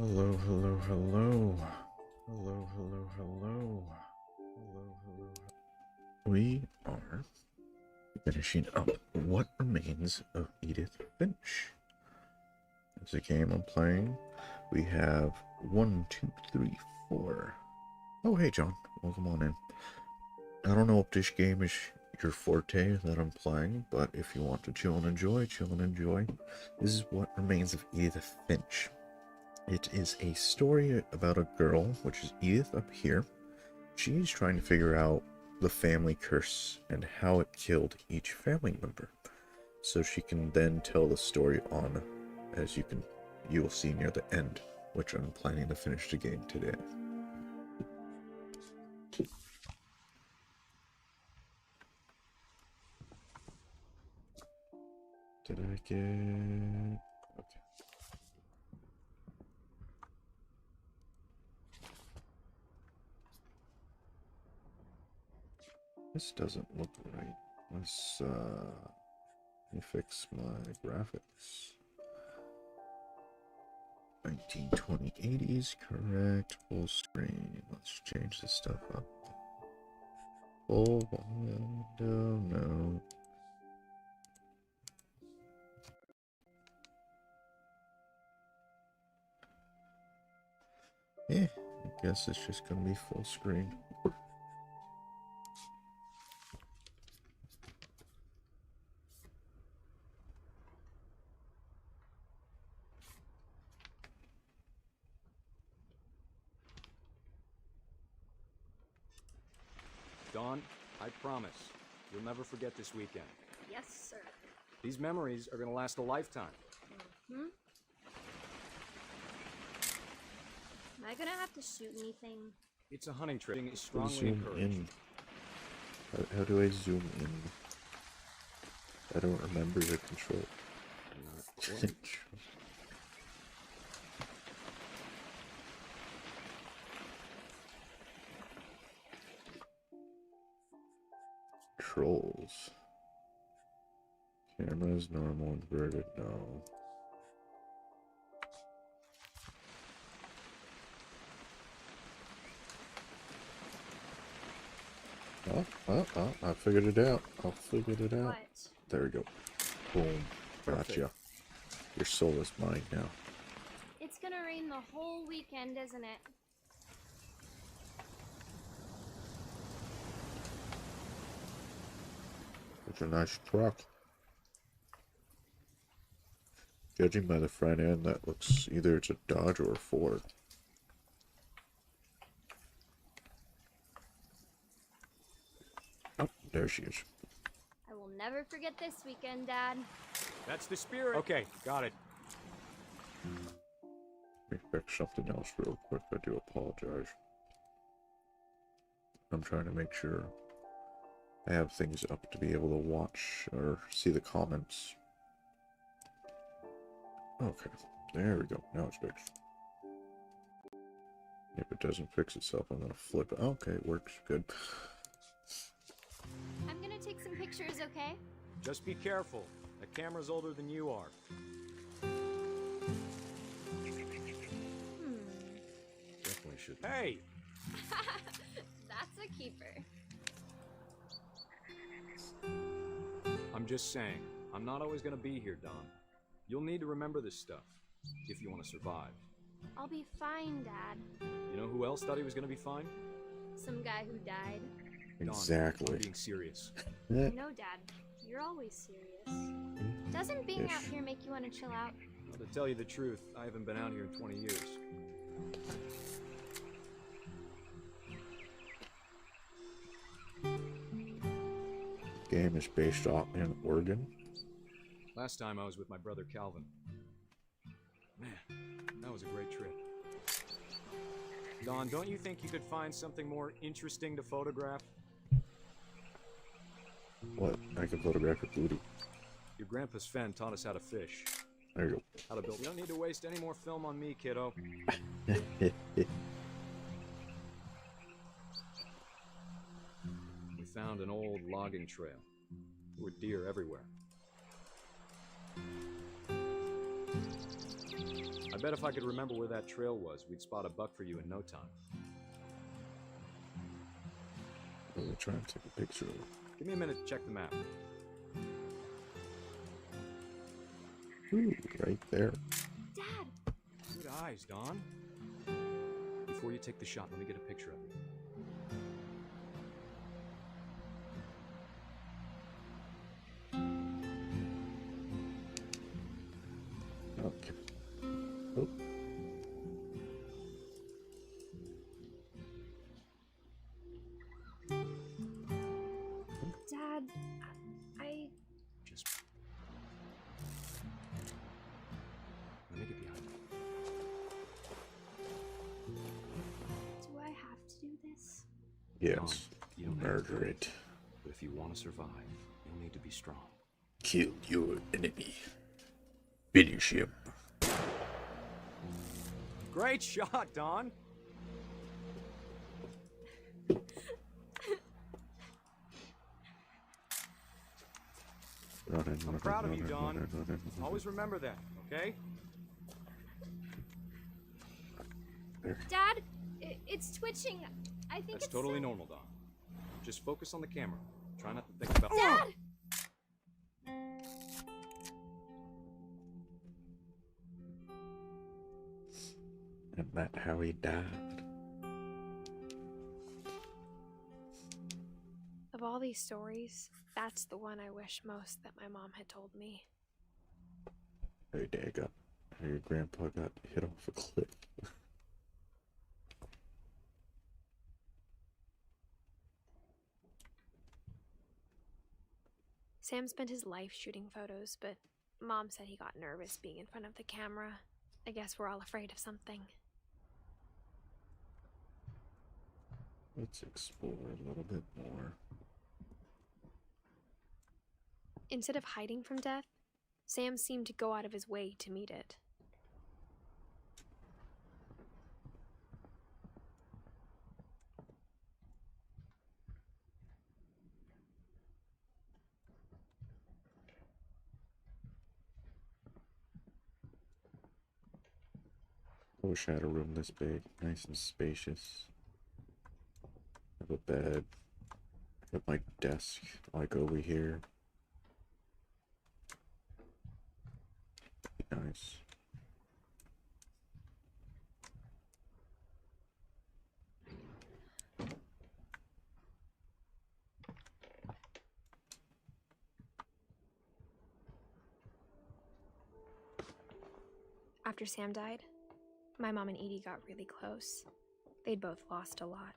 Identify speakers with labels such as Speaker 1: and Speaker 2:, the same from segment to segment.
Speaker 1: Hello, hello, hello. Hello, hello, hello. Hello, hello. We are finishing up What Remains of Edith Finch. It's a game I'm playing. We have 1, 2, 3, 4. Oh, hey, John. Welcome on in. I don't know if this game is your forte that I'm playing, but if you want to chill and enjoy, This is What Remains of Edith Finch. It is a story about a girl, which is Edith up here. She's trying to figure out the family curse and how it killed each family member. So she can then tell the story on, as you will see near the end, which I'm planning to finish the game today. Did I get... Okay. This doesn't look right. Let me fix my graphics. 1920 80s, correct. Full screen. Let's change this stuff up. Full window, no. I guess it's just gonna be full screen.
Speaker 2: Dawn, I promise, you'll never forget this weekend.
Speaker 3: Yes, sir.
Speaker 2: These memories are gonna last a lifetime.
Speaker 3: Am I gonna have to shoot anything?
Speaker 2: It's a hunting trip. Is strongly
Speaker 1: Zoom
Speaker 2: encouraged.
Speaker 1: in. How do I zoom in? I don't remember the control.
Speaker 2: Not quite.
Speaker 1: Controls. Cameras, normal, inverted, no. Oh, I figured it out.
Speaker 3: What?
Speaker 1: There we go. Boom. Gotcha. Your soul is mine now.
Speaker 3: It's gonna rain the whole weekend, isn't it?
Speaker 1: It's a nice truck. Judging by the front end, that looks either it's a Dodge or a Ford. Oh, there she is.
Speaker 3: I will never forget this weekend, Dad.
Speaker 2: That's the spirit. Okay, got it.
Speaker 1: Let me fix something else real quick. I do apologize. I'm trying to make sure I have things up to be able to watch or see the comments. Okay, there we go. Now it's fixed. If it doesn't fix itself, I'm gonna flip it. Okay, it works. Good.
Speaker 3: I'm gonna take some pictures, okay?
Speaker 2: Just be careful. That camera's older than you are. Definitely should. Hey!
Speaker 3: That's a keeper.
Speaker 2: I'm just saying, I'm not always gonna be here, Don. You'll need to remember this stuff, if you want to survive.
Speaker 3: I'll be fine, Dad.
Speaker 2: You know who else thought he was gonna be fine?
Speaker 3: Some guy who died.
Speaker 1: Exactly.
Speaker 2: Don, I'm being serious.
Speaker 3: No, Dad. You're always serious. Doesn't being out here make you want to chill out?
Speaker 2: Well, to tell you the truth, I haven't been out here in 20 years.
Speaker 1: Game is based off in Oregon.
Speaker 2: Last time I was with my brother Calvin. Man, that was a great trip. Don, don't you think you could find something more interesting to photograph?
Speaker 1: What? I can photograph your booty.
Speaker 2: Your grandpa's Fen taught us how to fish.
Speaker 1: There you
Speaker 2: How to build. You don't need to waste any more film on me, kiddo.
Speaker 1: go.
Speaker 2: We found an old logging trail. There were deer everywhere. I bet if I could remember where that trail was, we'd spot a buck for you in no time.
Speaker 1: We're trying to take a picture of it.
Speaker 2: Give me a minute to check the map.
Speaker 1: Ooh, right there.
Speaker 3: Dad!
Speaker 2: Good eyes, Don. Before you take the shot, let me get a picture of you.
Speaker 1: Okay. Oh.
Speaker 3: Dad, I...
Speaker 2: Just... Let me get behind you.
Speaker 3: Do I have to do this?
Speaker 1: Yes.
Speaker 2: You don't
Speaker 1: Murder it.
Speaker 2: But if you want to survive, you'll need to be strong.
Speaker 1: Kill your enemy. Finish him.
Speaker 2: Great shot, Don! I'm proud of you, Don. Always remember that, okay?
Speaker 3: Dad, it's twitching. I think
Speaker 2: That's
Speaker 3: it's
Speaker 2: totally
Speaker 3: so...
Speaker 2: normal, Don. Just focus on the camera. Try not to think about...
Speaker 3: Dad!
Speaker 1: And that's how he died.
Speaker 4: Of all these stories, that's the one I wish most that my mom had told me.
Speaker 1: Hey, Dad, your grandpa got hit off a cliff.
Speaker 4: Sam spent his life shooting photos, but Mom said he got nervous being in front of the camera. I guess we're all afraid of something.
Speaker 1: Let's explore a little bit more.
Speaker 4: Instead of hiding from death, Sam seemed to go out of his way to meet it.
Speaker 1: I wish I had a room this big, nice and spacious. Have a bed. Have my desk like over here. Nice.
Speaker 4: After Sam died, my mom and Edie got really close. They'd both lost a lot.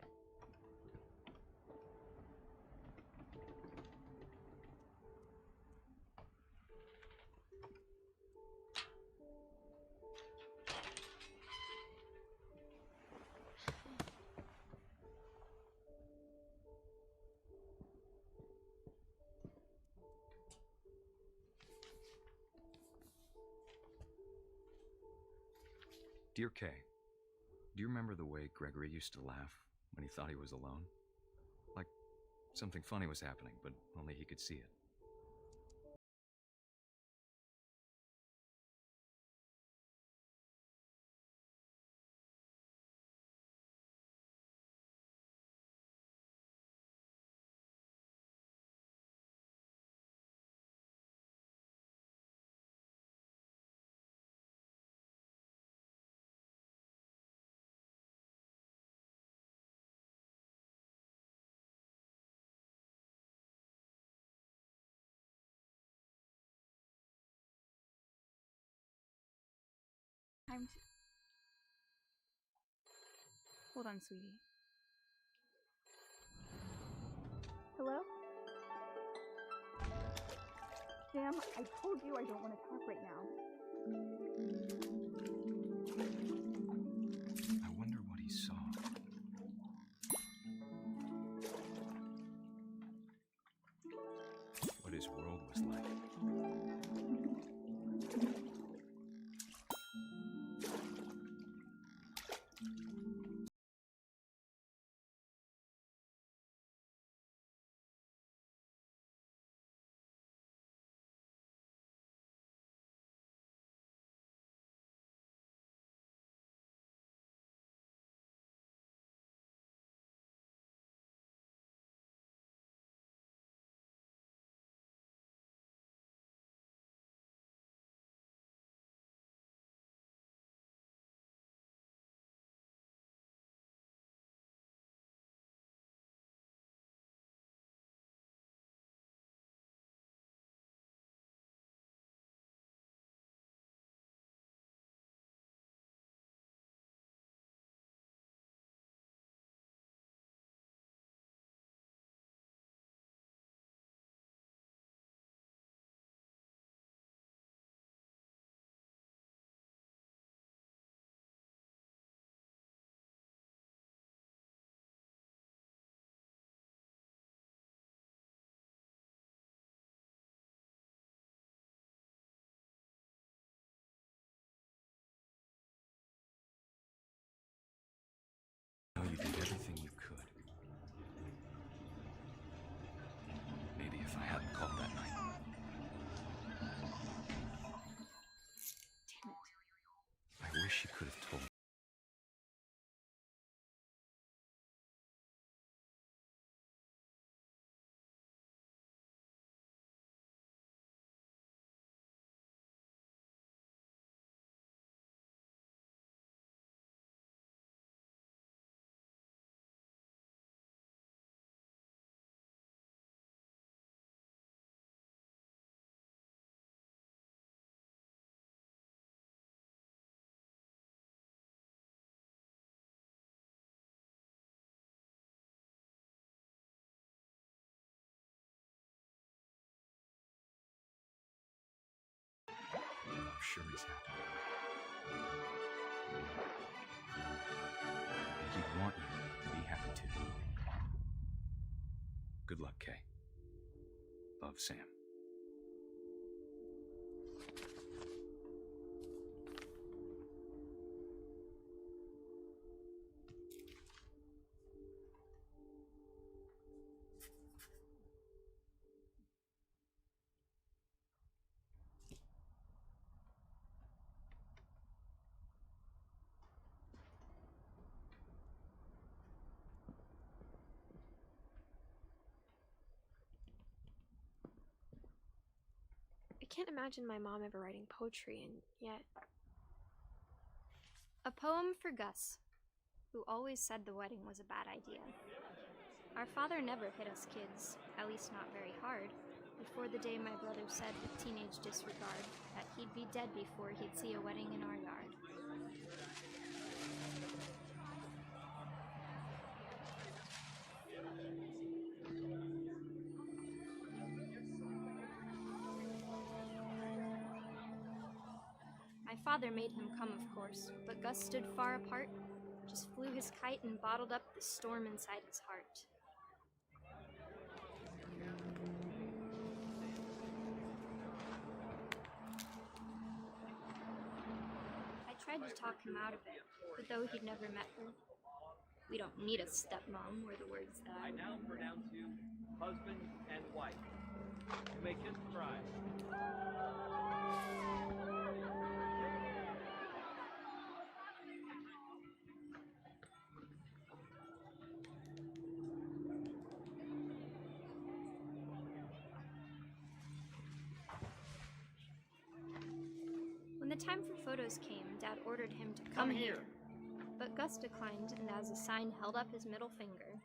Speaker 2: Dear Kay, do you remember the way Gregory used to laugh when he thought he was alone? Like something funny was happening, but only he could see it.
Speaker 5: Hold on, sweetie.
Speaker 6: Hello? Sam, I told you I don't want to talk right now.
Speaker 2: I wonder what he saw. What his world was like. she could have told. I'm sure he's happy. And he'd want you to be happy too. Good luck, Kay. Love, Sam.
Speaker 4: I can't imagine my mom ever writing poetry, and yet...
Speaker 3: A poem for Gus, who always said the wedding was a bad idea. Our father never hit us kids, at least not very hard, before the day my brother said with teenage disregard that he'd be dead before he'd see a wedding in our yard. My father made him come, of course, but Gus stood far apart, just flew his kite and bottled up the storm inside his heart. I tried to talk him out of it, but though he'd never met her, we don't need a stepmom were the words that I
Speaker 7: now pronounce you husband and wife. You may kiss the bride.
Speaker 3: When the time for photos came, Dad ordered him to come here. But Gus declined, and as a sign held up his middle finger.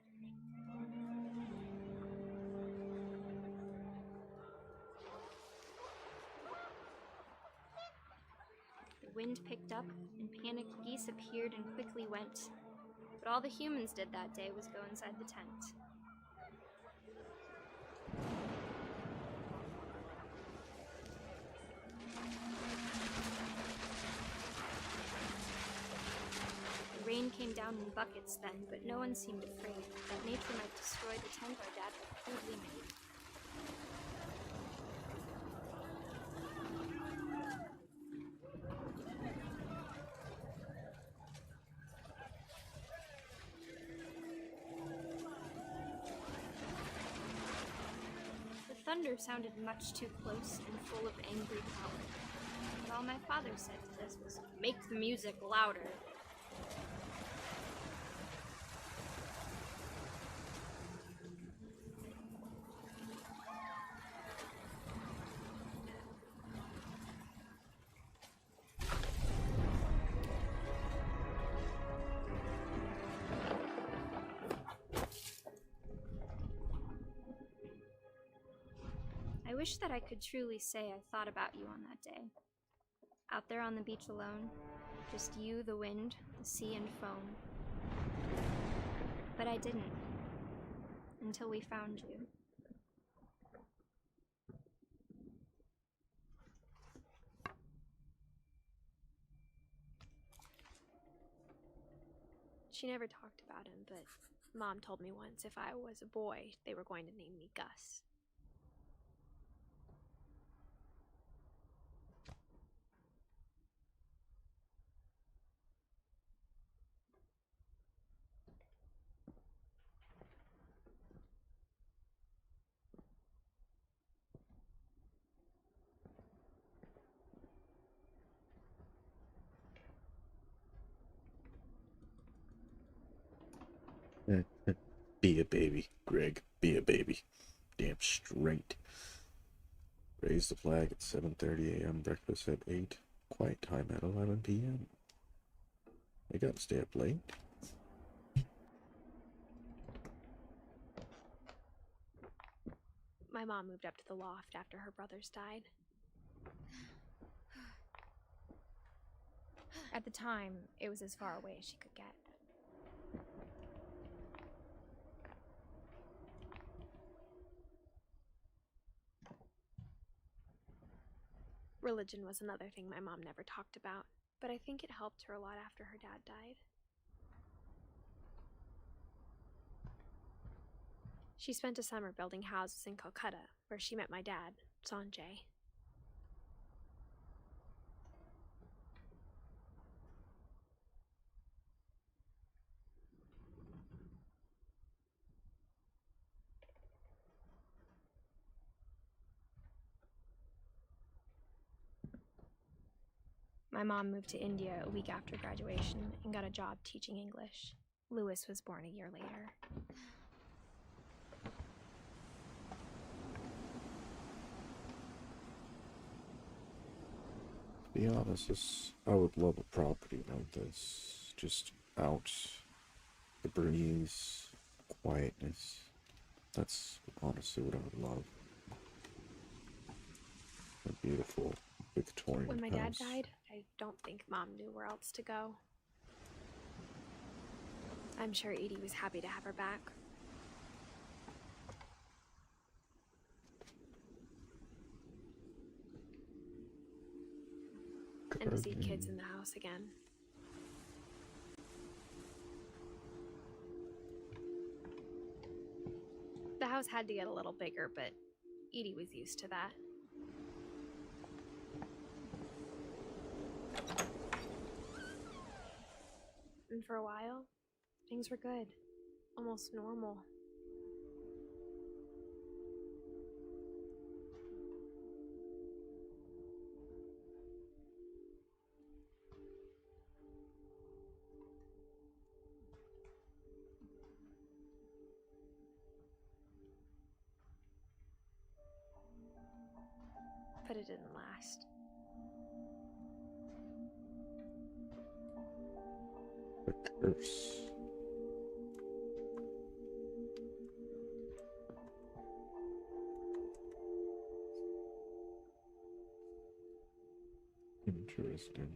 Speaker 3: The wind picked up, and panicked geese appeared and quickly went. But all the humans did that day was go inside the tent. The rain came down in buckets then, but no one seemed afraid that nature might destroy the tent our dad had crudely made. The thunder sounded much too close and full of angry power. And all my father said to this was, "Make the music louder." I wish that I could truly say I thought about you on that day. Out there on the beach alone, just you, the wind, the sea, and foam. But I didn't, until we found you.
Speaker 4: She never talked about him, but Mom told me once if I was a boy, they were going to name me Gus.
Speaker 1: Be a baby, Greg. Be a baby. Damn straight. Raise the flag at 7:30 a.m. Breakfast at 8. Quiet time at 11 p.m. I gotta stay up late.
Speaker 4: My mom moved up to the loft after her brothers died.
Speaker 5: At the time, it was as far away as she could get.
Speaker 4: Religion was another thing my mom never talked about, but I think it helped her a lot after her dad died. She spent a summer building houses in Calcutta, where she met my dad, Sanjay.
Speaker 5: My mom moved to India a week after graduation and got a job teaching English. Lewis was born a year later.
Speaker 1: To be honest, I would love a property like this. Just out, the breeze, quietness. That's honestly what I would love. A beautiful Victorian
Speaker 4: When my
Speaker 1: house.
Speaker 4: dad died, I don't think Mom knew where else to go. I'm sure Edie was happy to have her back. And to see kids in the house again. The house had to get a little bigger, but Edie was used to that. And for a while, things were good. Almost normal. But it didn't last.
Speaker 1: The curse. Interesting.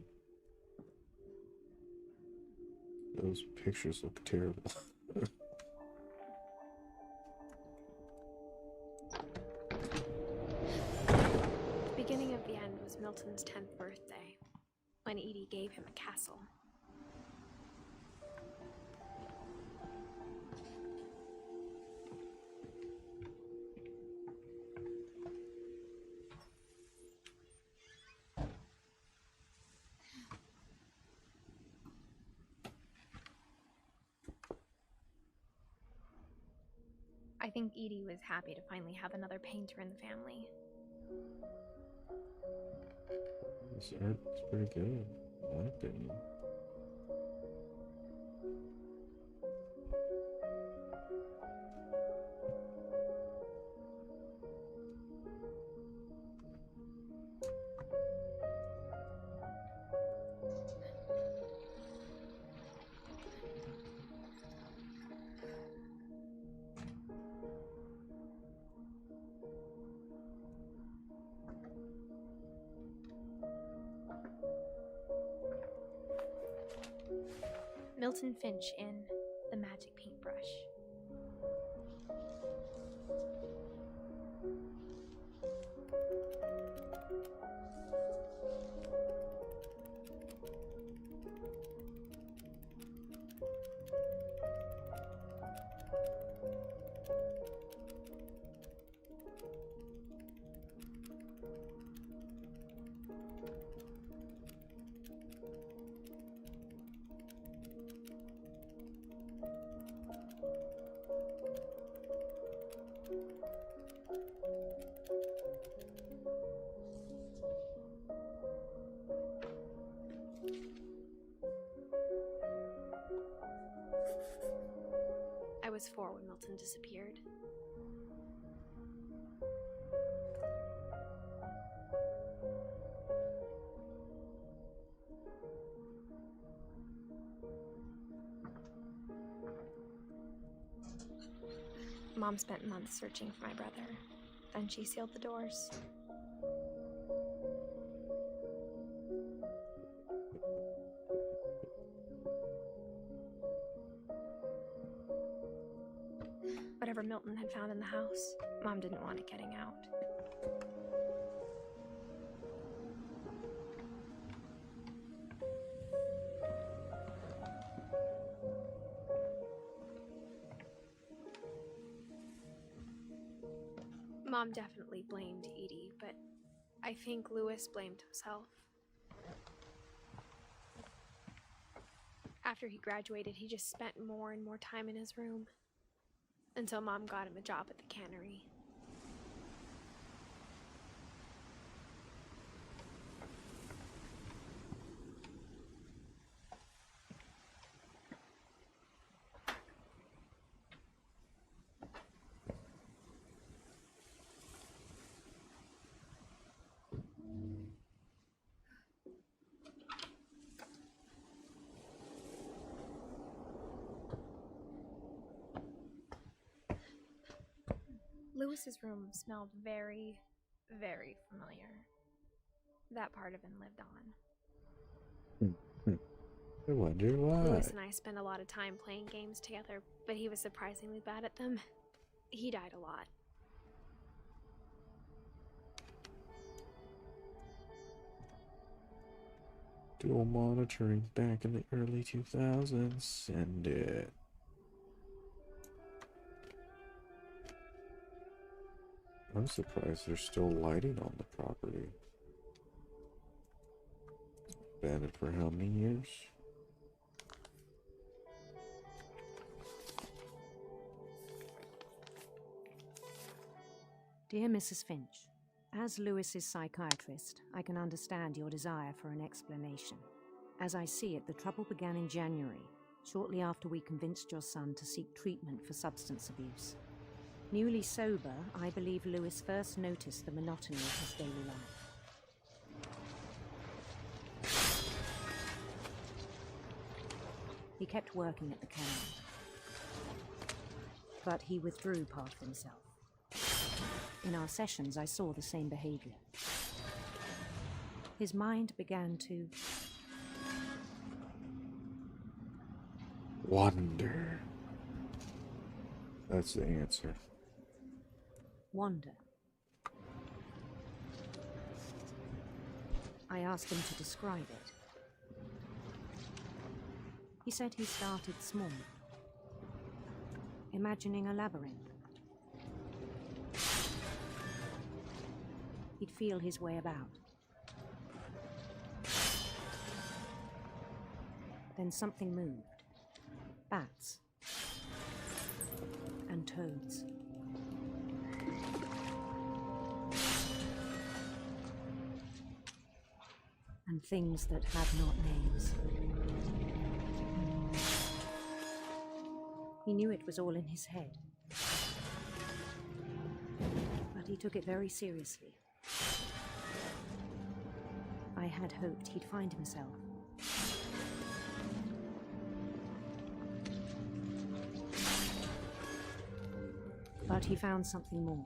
Speaker 1: Those pictures look terrible.
Speaker 4: The beginning of the end was Milton's 10th birthday, when Edie gave him a castle.
Speaker 5: I think Edie was happy to finally have another painter in the family.
Speaker 1: This art's pretty good, in my opinion.
Speaker 5: Milton Finch in The Magic Paintbrush.
Speaker 4: Milton disappeared. Mom spent months searching for my brother. Then she sealed the doors. Whatever Milton had found in the house, Mom didn't want it getting out. Mom definitely blamed Edie, but I think Lewis blamed himself. After he graduated, he just spent more and more time in his room, until Mom got him a job at the cannery. Lewis's room smelled very, very familiar. That part of him lived on.
Speaker 1: I wonder why.
Speaker 4: Lewis and I spent a lot of time playing games together, but he was surprisingly bad at them. He died a lot.
Speaker 1: Dual monitoring back in the early 2000s. Send it. I'm surprised there's still lighting on the property. Abandoned for how many years?
Speaker 8: Dear Mrs. Finch, as Lewis's psychiatrist, I can understand your desire for an explanation. As I see it, the trouble began in January, shortly after we convinced your son to seek treatment for substance abuse. Newly sober, I believe Lewis first noticed the monotony of his daily life. He kept working at the cannery, but he withdrew part of himself. In our sessions, I saw the same behavior. His mind began to
Speaker 1: wander. That's the answer.
Speaker 8: Wander. I asked him to describe it. He said he started small, imagining a labyrinth. He'd feel his way about. Then something moved. Bats. And toads. And things that had not names. He knew it was all in his head. But he took it very seriously. I had hoped he'd find himself. But he found something more.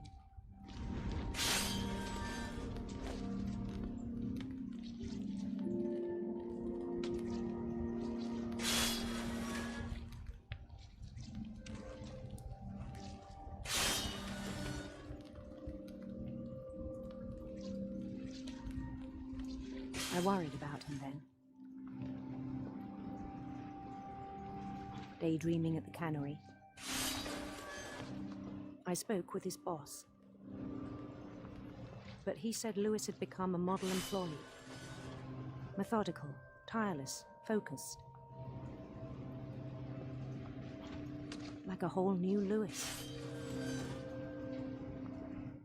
Speaker 8: I worried about him then. Daydreaming at the cannery, I spoke with his boss. But he said Lewis had become a model employee. Methodical, tireless, focused. Like a whole new Lewis.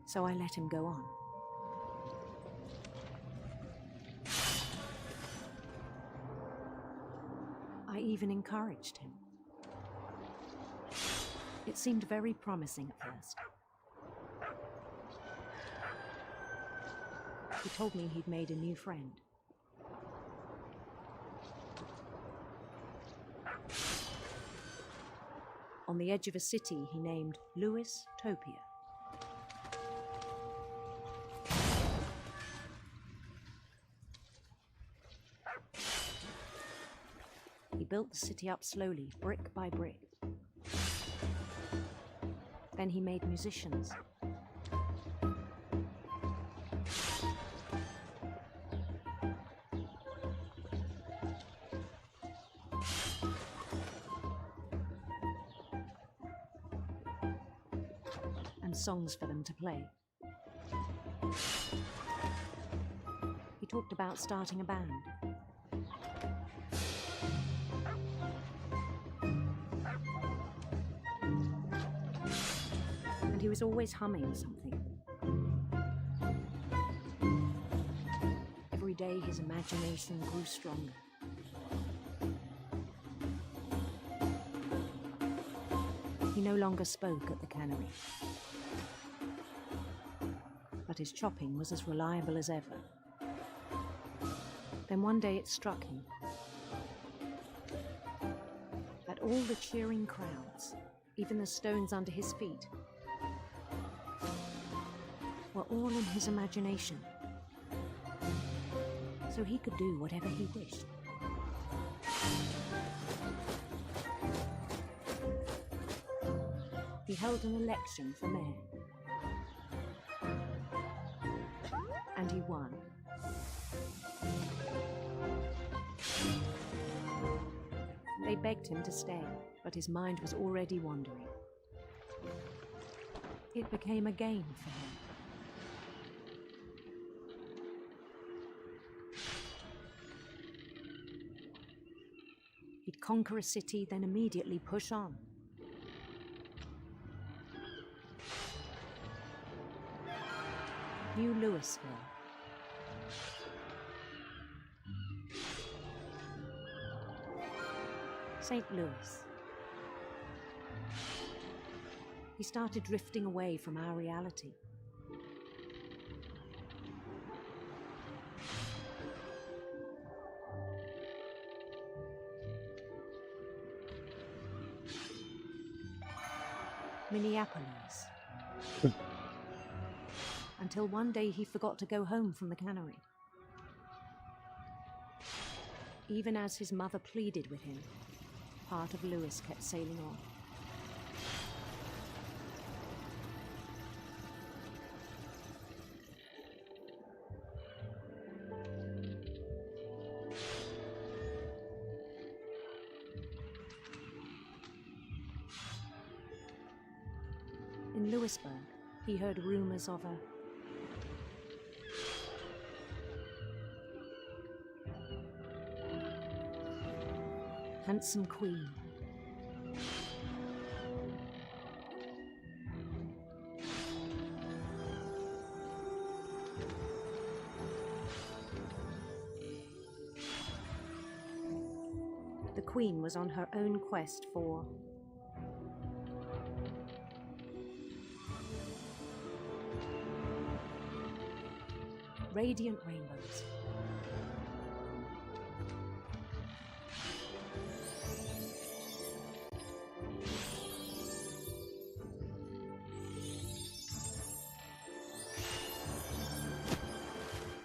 Speaker 8: So I let him go on. I even encouraged him. It seemed very promising at first. He told me he'd made a new friend. On the edge of a city he named Louis Topia. He built the city up slowly, brick by brick. Then he made musicians. And songs for them to play. He talked about starting a band. And he was always humming something. Every day his imagination grew stronger. He no longer spoke at the cannery. But his chopping was as reliable as ever. Then one day it struck him that all the cheering crowds, even the stones under his feet, were all in his imagination. So he could do whatever he wished. He held an election for mayor. And he won. They begged him to stay, but his mind was already wandering. It became a game for him. He'd conquer a city, then immediately push on. New Louisville. St. Louis. He started drifting away from our reality. Minneapolis. Until one day he forgot to go home from the cannery. Even as his mother pleaded with him, part of Louis kept sailing on. In Louisburg, he heard rumors of a handsome queen. The queen was on her own quest for radiant rainbows.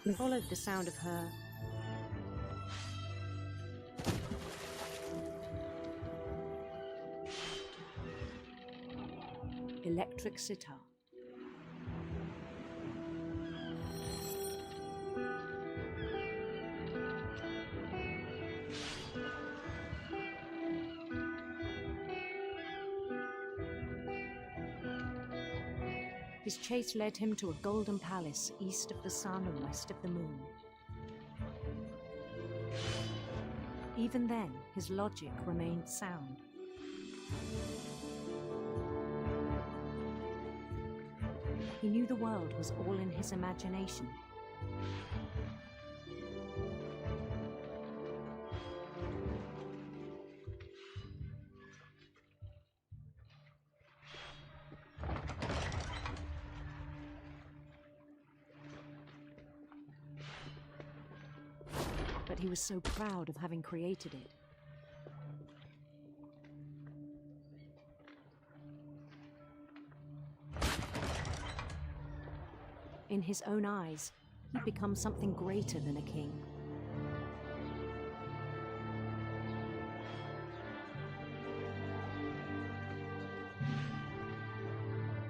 Speaker 8: He followed the sound of her electric sitar. His chase led him to a golden palace east of the sun and west of the moon. Even then, his logic remained sound. He knew the world was all in his imagination. but he was so proud of having created it. In his own eyes, he'd become something greater than a king.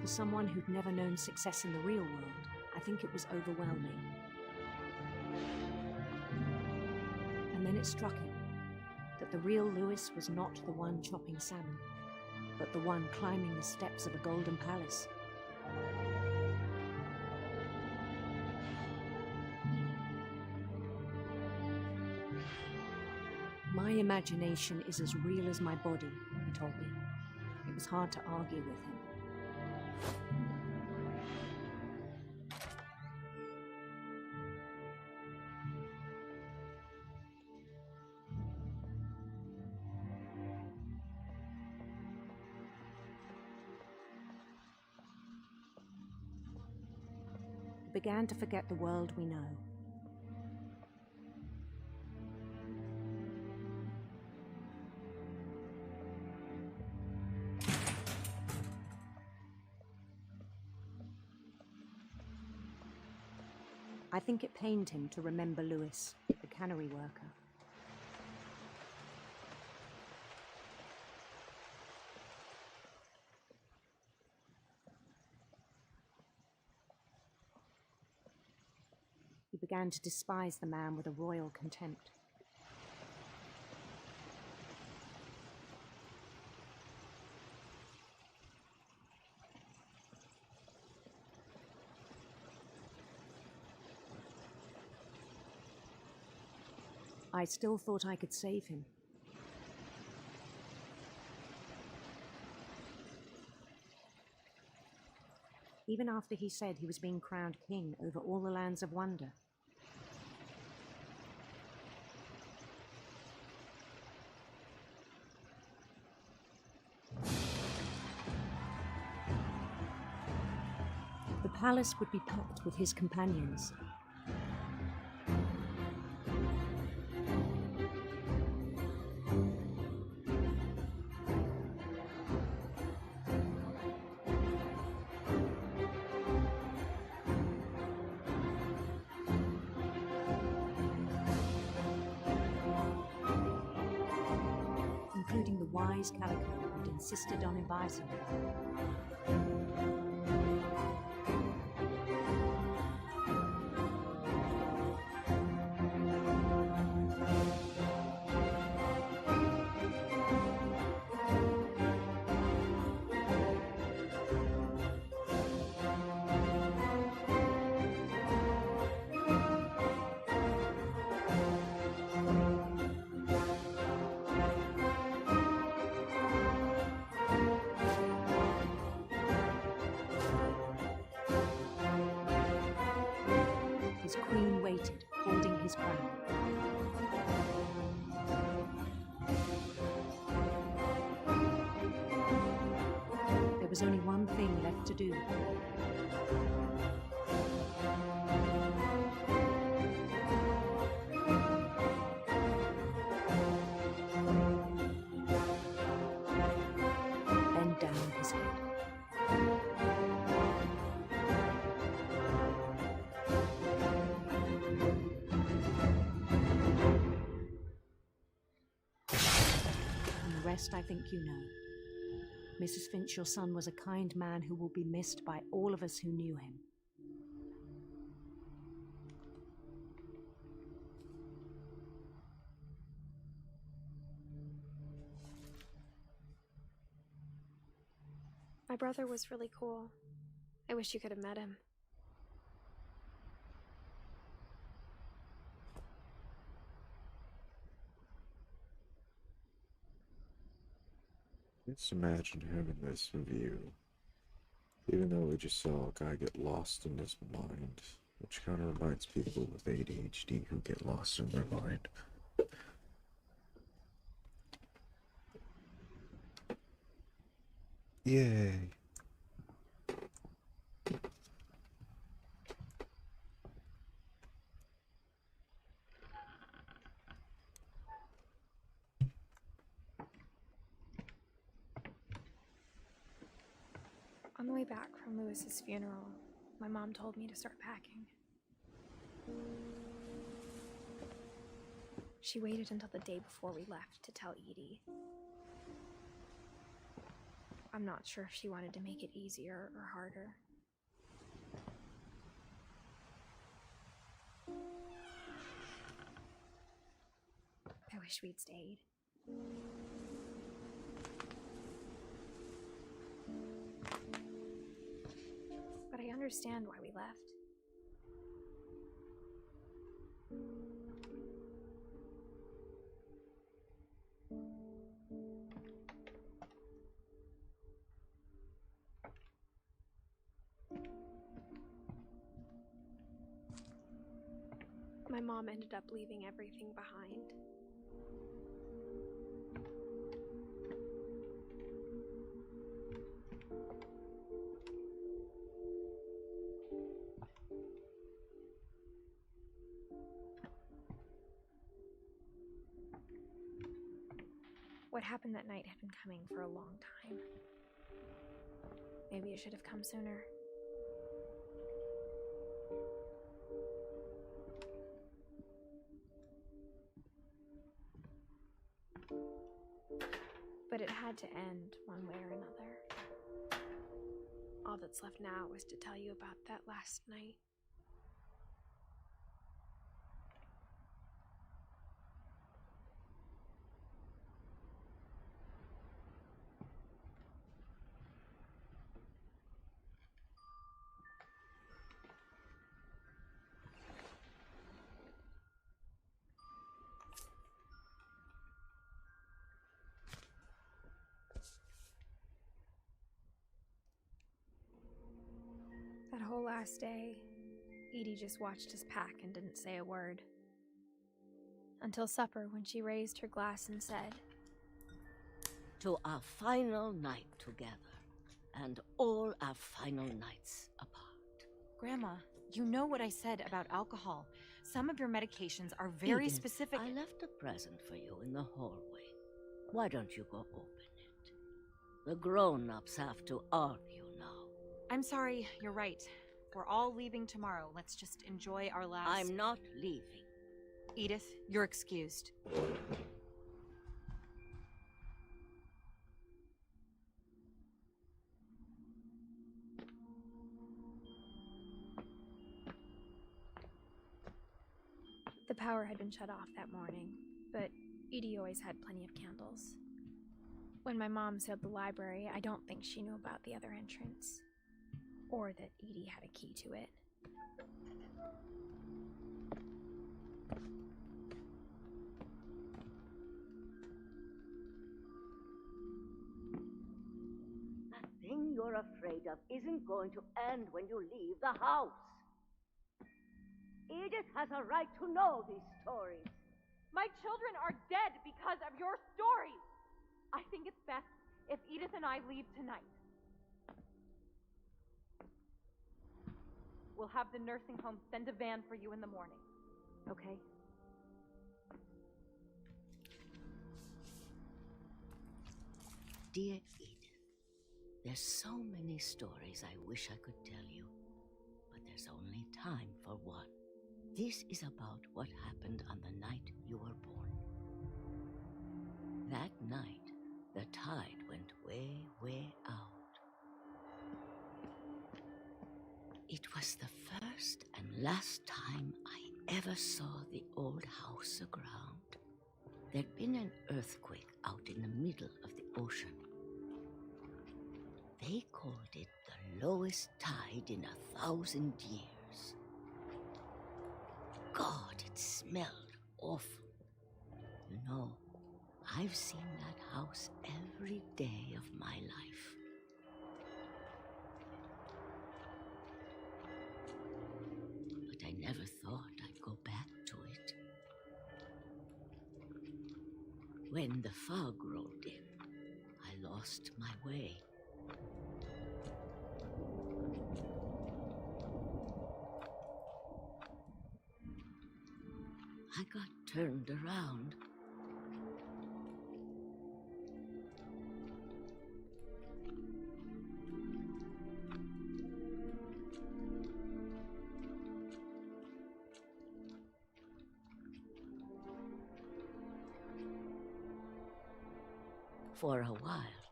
Speaker 8: For someone who'd never known success in the real world, I think it was overwhelming. And then it struck him that the real Lewis was not the one chopping salmon, but the one climbing the steps of a golden palace. My imagination is as real as my body, he told me. It was hard to argue with him. We began to forget the world we know. I think it pained him to remember Lewis, the cannery worker. He began to despise the man with a royal contempt. I still thought I could save him. Even after he said he was being crowned king over all the lands of wonder. The palace would be packed with his companions. Including the wise Calico who'd insisted on inviting him. His queen waited, holding his crown. There was only one thing left to do. Bend down his head. The rest I think you know. Mrs. Finch, your son was a kind man who will be missed by all of us who knew him.
Speaker 4: My brother was really cool. I wish you could have met him.
Speaker 1: Just imagine having this view. Even though we just saw a guy get lost in his mind, which kind of reminds people with ADHD who get lost in their mind. Yay.
Speaker 5: On the way back from Lewis's funeral, my mom told me to start packing. She waited until the day before we left to tell Edie. I'm not sure if she wanted to make it easier or harder. I wish we'd stayed. But I understand why we left. My mom ended up leaving everything behind. What happened that night had been coming for a long time. Maybe it should have come sooner. But it had to end one way or another. All that's left now is to tell you about that last night. That whole last day, Edie just watched us pack and didn't say a word. Until supper, when she raised her glass and said,
Speaker 9: "To our final night together, and all our final nights apart."
Speaker 10: Grandma, you know what I said about alcohol. Some of your medications are very
Speaker 9: Edith,
Speaker 10: specific.
Speaker 9: I left a present for you in the hallway. Why don't you go open it? The grown-ups have to argue now.
Speaker 10: I'm sorry, you're right. We're all leaving tomorrow. Let's just enjoy our last...
Speaker 9: I'm not leaving.
Speaker 10: Edith, you're excused.
Speaker 5: The power had been shut off that morning, but Edie always had plenty of candles. When my mom sealed the library, I don't think she knew about the other entrance, or that Edie had a key to it.
Speaker 9: That thing you're afraid of isn't going to end when you leave the house. Edith has a right to know these stories.
Speaker 6: My children are dead because of your stories. I think it's best if Edith and I leave tonight. We'll have the nursing home send a van for you in the morning. Okay?
Speaker 9: Dear Edith, there's so many stories I wish I could tell you, but there's only time for one. This is about what happened on the night you were born. That night, the tide went way, way out. It was the first and last time I ever saw the old house aground. There'd been an earthquake out in the middle of the ocean. They called it the lowest tide in 1,000 years. God, it smelled awful. You know, I've seen that house every day of my life. But I never thought I'd go back to it. When the fog rolled in, I lost my way. I got turned around. For a while,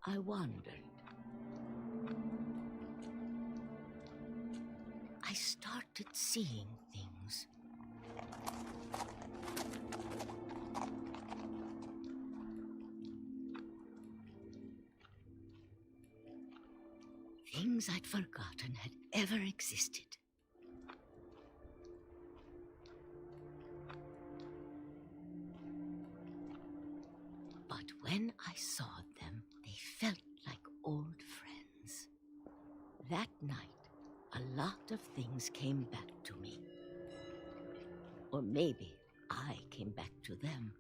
Speaker 9: I wondered. I started seeing things. Things I'd forgotten had ever existed. But when I saw them, they felt like old friends. That night, a lot of things came back to me. Or maybe I came back to them.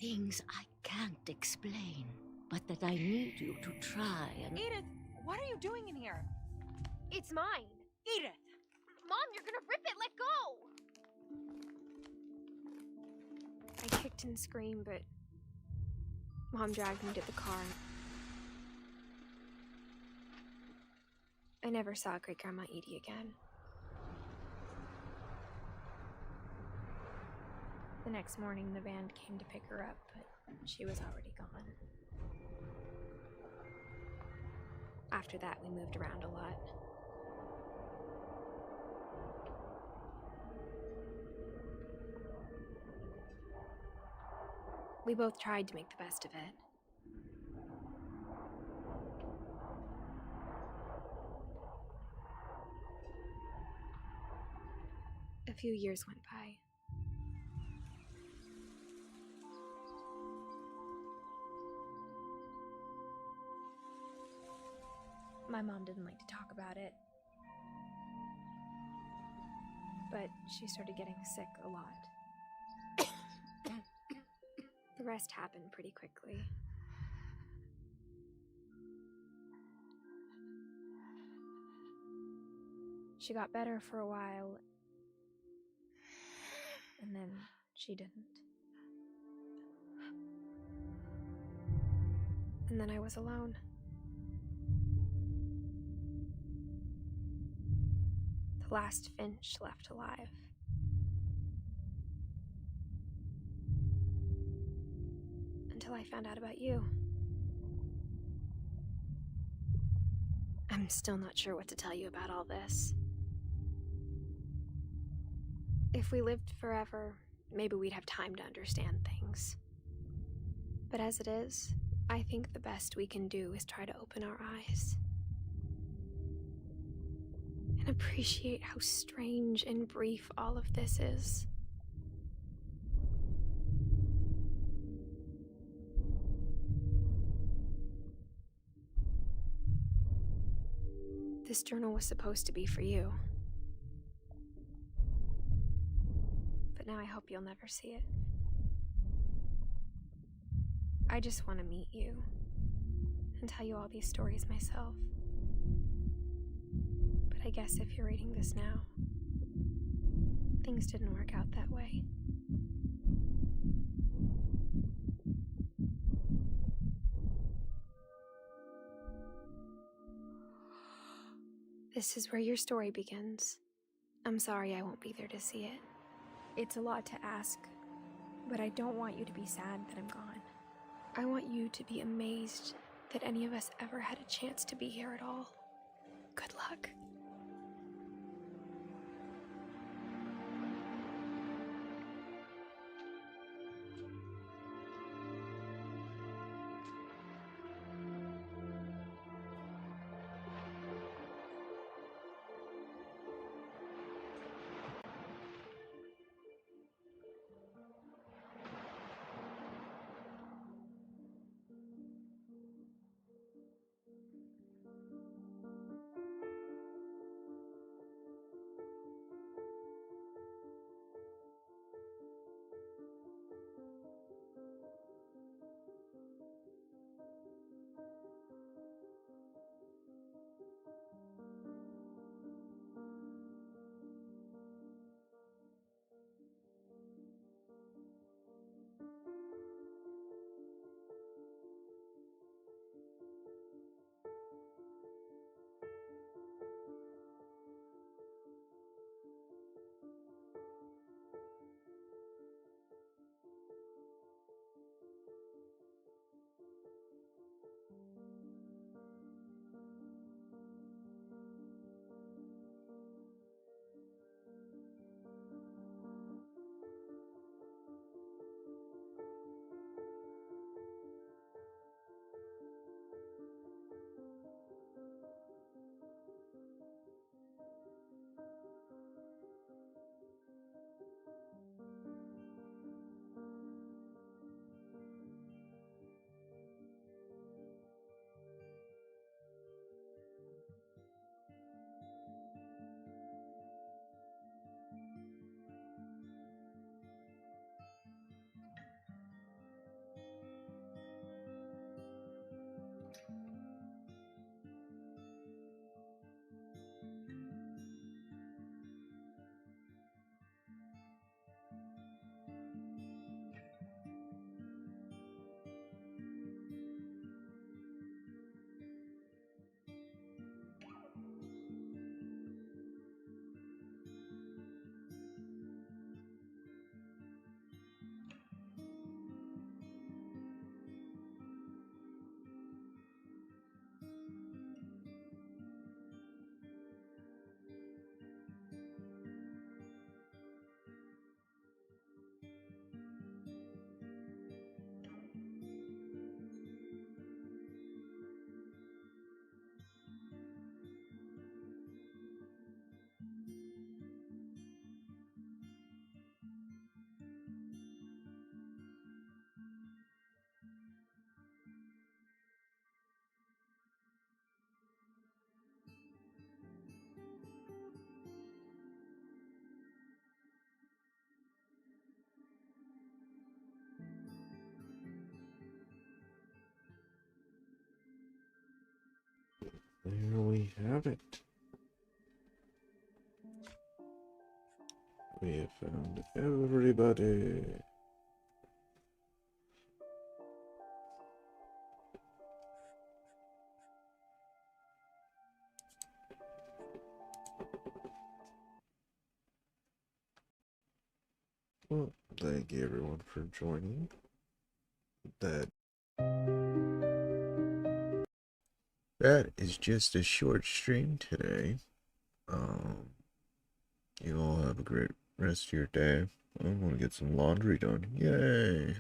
Speaker 9: Things I can't explain, but that I need you to try and...
Speaker 10: Edith, what are you doing in here?
Speaker 4: It's mine!
Speaker 10: Edith!
Speaker 4: Mom, you're gonna rip it! Let go! I kicked and screamed, but Mom dragged me to the car. I never saw Great-Grandma Edie again. The next morning, the van came to pick her up, but she was already gone. After that, we moved around a lot. We both tried to make the best of it. A few years went by. My mom didn't like to talk about it, but she started getting sick a lot. The rest happened pretty quickly. She got better for a while, and then she didn't. And then I was alone. The last Finch left alive. Until I found out about you. I'm still not sure what to tell you about all this. If we lived forever, maybe we'd have time to understand things. But as it is, I think the best we can do is try to open our eyes. And appreciate how strange and brief all of this is. This journal was supposed to be for you. But now I hope you'll never see it. I just want to meet you and tell you all these stories myself. But I guess if you're reading this now, things didn't work out that way. This is where your story begins. I'm sorry I won't be there to see it. It's a lot to ask, but I don't want you to be sad that I'm gone. I want you to be amazed that any of us ever had a chance to be here at all. Good luck.
Speaker 1: have it. We have found everybody. Well, thank you everyone for joining. That is just a short stream today. You all have a great rest of your day. I'm gonna get some laundry done. Yay!